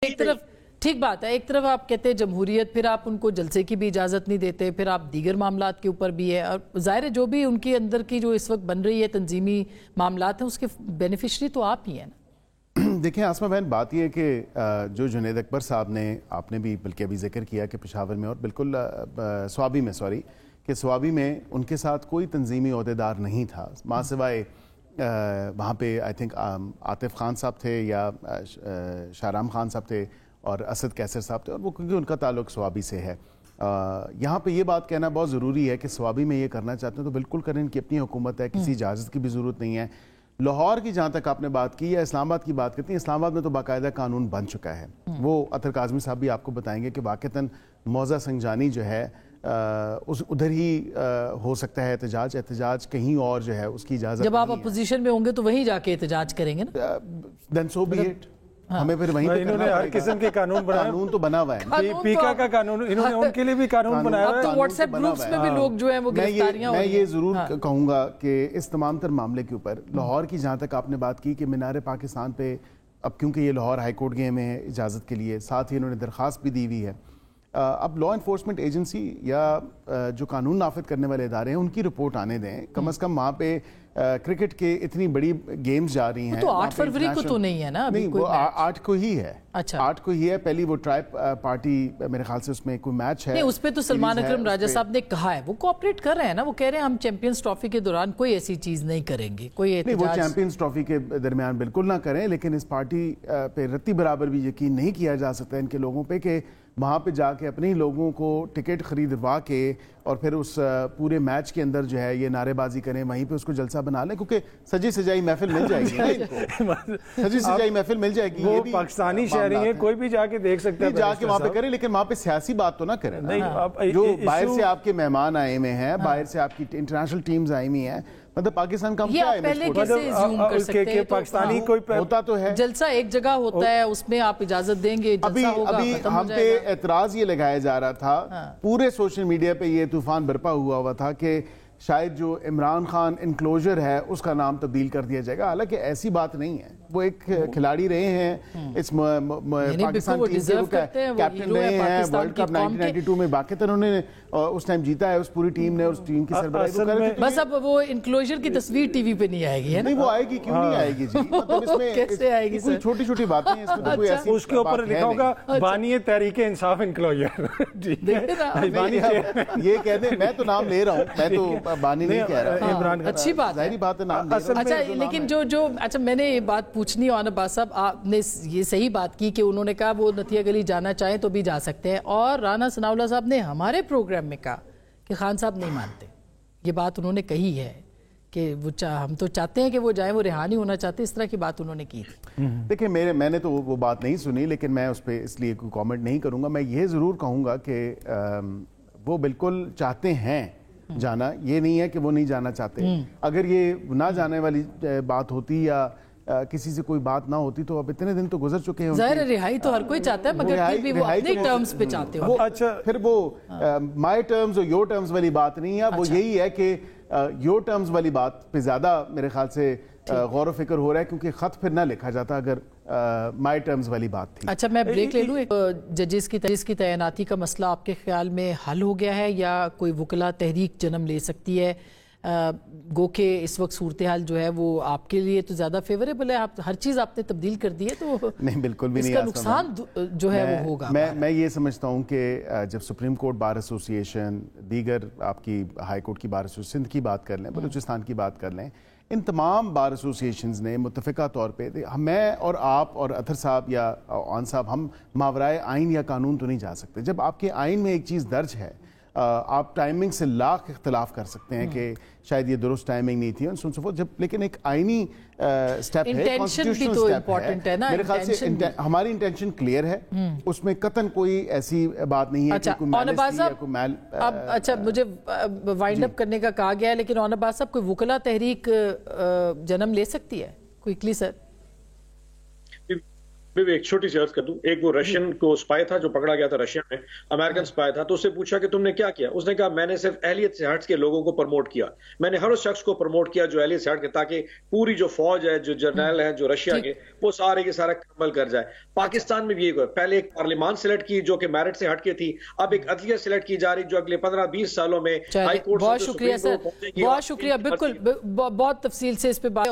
ایک طرف ٹھیک بات ہے، ایک طرف آپ کہتے ہیں جمہوریت، پھر آپ ان کو جلسے کی بھی اجازت نہیں دیتے، پھر آپ دیگر معاملات کے اوپر بھی ہے، اور ظاہر ہے جو بھی ان کے اندر کی جو اس وقت بن رہی ہے تنظیمی معاملات ہیں اس کے بینیفیشری تو آپ ہی ہیں نا۔ دیکھیں آسمہ بہن، بات یہ ہے کہ جو جنید اکبر صاحب نے، آپ نے بھی بلکہ ابھی ذکر کیا کہ پشاور میں اور بالکل سوابی میں کہ سوابی میں ان کے ساتھ کوئی تنظیمی عہدیدار نہیں تھا، ماں سوائے وہاں پہ آئی تھنک عاطف خان صاحب تھے یا شاہرام خان صاحب تھے اور اسد کیسر صاحب تھے، اور وہ کیونکہ ان کا تعلق سوابی سے ہے۔ یہاں پہ یہ بات کہنا بہت ضروری ہے کہ سوابی میں یہ کرنا چاہتے ہیں تو بالکل کریں، ان کی اپنی حکومت ہے، کسی اجازت کی بھی ضرورت نہیں ہے۔ لاہور کی جہاں تک آپ نے بات کی یا اسلام آباد کی بات کرتی ہیں، اسلام آباد میں تو باقاعدہ قانون بن چکا ہے، وہ اطہر کاظمی صاحب بھی آپ کو بتائیں گے کہ واقعتاً موضع سنجانی جو ہے ادھر ہی ہو سکتا ہے احتجاج کہیں اور جو ہے اس کی اجازت جب آپ اپوزیشن میں ہوں گے تو وہیں جا کے احتجاج کریں گے نا، دین سو بی اٹ، ہمیں پھر وہیں پہ انہوں نے ہر قسم کے قانون بنائے، قانون تو بنا ہوا ہے، پیکا کا قانون انہوں نے ان کے لیے بھی قانون بنایا ہوا ہے۔ اب تو واٹس ایپ گروپس میں بھی لوگ جو ہیں وہ گرفتاریاں ہو رہی ہیں۔ میں یہ ضرور کہوں گا کہ اس تمام تر معاملے کے اوپر لاہور کی جہاں تک آپ نے بات کی کہ مینار پاکستان پہ اب کیونکہ یہ لاہور ہائی کورٹ گئے میں اجازت کے لیے، ساتھ ہی انہوں نے درخواست بھی دی ہوئی ہے، اب لا انفورسمنٹ ایجنسی یا جو قانون نافذ کرنے والے ادارے ہیں ان کی رپورٹ آنے دیں، کم از کم وہاں پہ کرکٹ کے اتنی بڑی گیمز جا رہی ہیں، تو 8 فروری کو تو نہیں ہے نا، نہیں وہ 8 کو ہی ہے، 8 کو ہی ہے، پہلی وہ ٹرائب پارٹی میرے خیال سے اس میں کوئی میچ ہے، نہیں اس پہ تو سلمان اکرم راجہ صاحب نے کہا ہے، وہ کوآپریٹ کر رہے ہیں نا، وہ کہہ رہے ہیں ہم چیمپئنز ٹرافی کے دوران کوئی ایسی چیز نہیں کریں گے، کوئی احتجاج نہیں، وہ چیمپئنز ٹرافی کے درمیان بالکل نہ کریں، لیکن اس پارٹی پہ رتی برابر بھی یقین نہیں کیا جا سکتا ان کے لوگوں پہ کہ وہاں پہ جا کے اپنے لوگوں کو ٹکٹ خریدوا کے اور پھر اس پورے میچ کے اندر جو ہے یہ نعرے بازی کریں، وہیں پہ اس کو جلسہ بنا لیں، کیونکہ سجی سجائی محفل مل جائے گی سجی سجائی محفل مل جائے گی، وہ پاکستانی شہری ہیں، کوئی بھی جا کے دیکھ سکتا ہے، جا کے وہاں پہ کریں، لیکن وہاں پہ سیاسی بات تو نہ کریں، جو باہر سے آپ کے مہمان آئے ہوئے ہیں، باہر سے آپ کی انٹرنیشنل ٹیمز آئی ہوئی ہیں، مطلب پاکستان کا یہ آپ پہلے کیسے زوم کر سکتے ہیں؟ پاکستانی کوئی ہوتا تو ہے، جلسہ ایک جگہ ہوتا ہے، اس میں آپ اجازت دیں گے، جلسہ ہوگا، ابھی ہم پہ اعتراض یہ لگایا جا رہا تھا، پورے سوشل میڈیا پہ یہ طوفان برپا ہوا تھا کہ شاید جو عمران خان انکلوجر ہے اس کا نام تبدیل کر دیا جائے گا، حالانکہ ایسی بات نہیں ہے، وہ ایک کھلاڑی رہے ہیں، اس پاکستان ٹیم کے وہ کیپٹن رہے ہیں، ورلڈ کپ 1992 میں باقاعدہ انہوں نے اس ٹائم جیتا ہے، اس پوری ٹیم نے، اس ٹیم کی سربراہی، بس اب وہ انکلوجر کی تصویر ٹی وی پہ نہیں آئے گی، نہیں وہ آئے گی، کیوں نہیں آئے گی جی، مطلب اس میں کیسے آئے گی کوئی چھوٹی چھوٹی باتیں ہیں، اس میں کوئی ایسی اس کے اوپر لکھا ہوگا بانی تحریک انصاف انکلوجر، یہ کہہ دیں، میں تو نام لے رہا ہوں، میں تو بانی نہیں کہہ رہا، اچھی بات ہے، ظاہری بات ہے نام لے رہا ہوں۔ اچھا لیکن جو اچھا میں نے یہ بات پوچھنی ہے عباس صاحب، آپ نے یہ صحیح بات کی کہ انہوں نے کہا وہ نتیہ گلی جانا چاہیں تو بھی جا سکتے ہیں، اور رانا ثناءاللہ صاحب نے ہمارے پروگرام میں کہا کہ خان صاحب نہیں مانتے، یہ بات انہوں نے کہی ہے کہ ہم تو چاہتے ہیں کہ وہ جائیں، وہ رہا نہیں ہونا چاہتے، اس طرح کی بات انہوں نے کی تھی۔ دیکھیں میں نے تو وہ بات نہیں سنی، لیکن میں اس پہ اس لیے کوئی کامنٹ نہیں کروں گا، میں یہ ضرور کہوں گا کہ وہ بالکل چاہتے ہیں جانا، یہ نہیں ہے کہ وہ نہیں جانا چاہتے، اگر یہ نہ جانے والی بات ہوتی یا کسی سے کوئی بات نہ ہوتی تو اب اتنے دن تو گزر چکے ہیں، ظاہر رہائی تو ہر کوئی چاہتا ہے، مگر پھر بھی وہ اپنے ٹرمز پہ چاہتے ہو، پھر وہ مائی ٹرمز اور یور ٹرمز والی بات نہیں ہے، وہ یہی ہے کہ یور ٹرمز والی بات پہ زیادہ میرے خیال سے غور و فکر ہو رہا ہے، کیونکہ خط پھر نہ لکھا جاتا اگر مائی ٹرمز والی بات تھی۔ اچھا میں بریک لے لوں، ججز کی تعیناتی کا مسئلہ آپ کے خیال میں حل ہو گیا ہے یا کوئی وکلا تحریک جنم لے سکتی ہے؟ گو کہ اس وقت صورتحال جو ہے وہ آپ کے لیے تو زیادہ فیوریبل ہے، آپ ہر چیز آپ نے تبدیل کر دی ہے، تو نہیں بالکل بھی نہیں، اس کا نقصان جو ہے وہ ہوگا۔ میں یہ سمجھتا ہوں کہ جب سپریم کورٹ بار ایسوسی ایشن، دیگر آپ کی ہائی کورٹ کی بار ایسوسی ایشن، سندھ کی بات کر لیں، بلوچستان کی بات کر لیں، ان تمام بار ایسوسی ایشنز نے متفقہ طور پہ، میں اور آپ اور اطہر صاحب یا عون صاحب، ہم ماورائے آئین یا قانون تو نہیں جا سکتے، جب آپ کے آئین میں ایک چیز درج ہے، آپ ٹائمنگ سے لاکھ اختلاف کر سکتے ہیں کہ شاید یہ درست ٹائمنگ نہیں تھی، جب لیکن ایک آئینی سٹیپ ہے، کانسٹیٹیوشنل سٹیپ ہے، میرے خیال سے ہماری انٹینشن کلیئر ہے، اس میں قطعاً کوئی ایسی بات نہیں ہے کہ کوئی میلس یا کوئی میل۔ اب اچھا مجھے وائنڈ اپ کرنے کا کہا گیا ہے، لیکن عباس صاحب کوئی وکلا تحریک جنم لے سکتی ہے کوئکلی سر؟ میں ایک چھوٹی سی عرض کر دوں. ایک وہ رشین کو اسپائی تھا جو پکڑا گیا تھا رشیا میں, امریکن اسپائی تھا, تو اس سے پوچھا کہ تم نے کیا کیا. اس نے کہا میں نے صرف اہلیت سے ہٹ کے لوگوں کو پروموٹ کیا, میں نے ہر اس شخص کو پروموٹ کیا جو اہلیت سے ہٹ کے, تاکہ پوری جو فوج ہے, جو جرنیل ہے جو رشیا کے, وہ سارے کے سارا عمل کر جائے. پاکستان میں بھی یہ پہلے ایک پارلیمان سلیکٹ کی جو کہ میرٹ سے ہٹ کے تھی, اب ایک عدلیہ سلیکٹ کی جا رہی جو اگلے 15-20 سالوں میں ہائی کورٹ. بہت شکریہ سر, بہت شکریہ, بالکل بہت تفصیل سے اس پہ بات